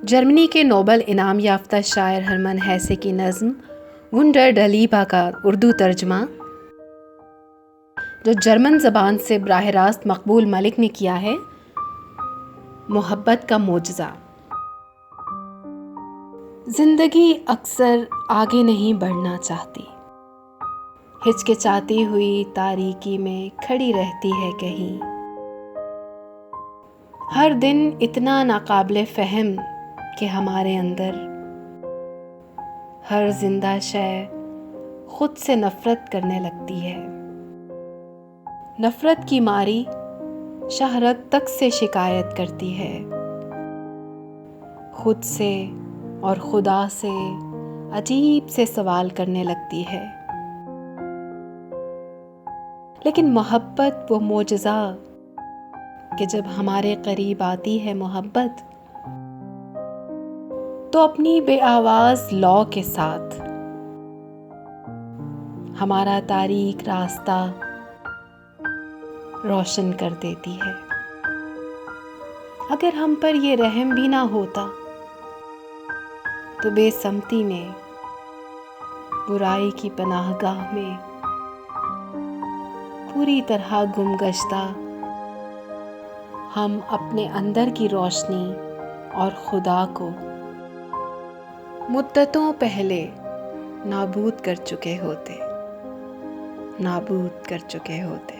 جرمنی کے نوبل انعام یافتہ شاعر ہرمن ہیسے کی نظم ونڈر ڈلیبا کا اردو ترجمہ جو جرمن زبان سے براہ راست مقبول ملک نے کیا ہے، محبت کا معجزہ۔ زندگی اکثر آگے نہیں بڑھنا چاہتی، ہچکچاتی ہوئی تاریکی میں کھڑی رہتی ہے کہیں۔ ہر دن اتنا ناقابل فہم کہ ہمارے اندر ہر زندہ شے خود سے نفرت کرنے لگتی ہے۔ نفرت کی ماری شہرت تک سے شکایت کرتی ہے، خود سے اور خدا سے عجیب سے سوال کرنے لگتی ہے۔ لیکن محبت وہ معجزہ کہ جب ہمارے قریب آتی ہے محبت تو اپنی بے آواز لو کے ساتھ ہمارا تاریک راستہ روشن کر دیتی ہے۔ اگر ہم پر یہ رحم بھی نہ ہوتا تو بے سمتی میں، برائی کی پناہ گاہ میں پوری طرح گم گشتہ ہم اپنے اندر کی روشنی اور خدا کو مدتوں پہلے نابود کر چکے ہوتے۔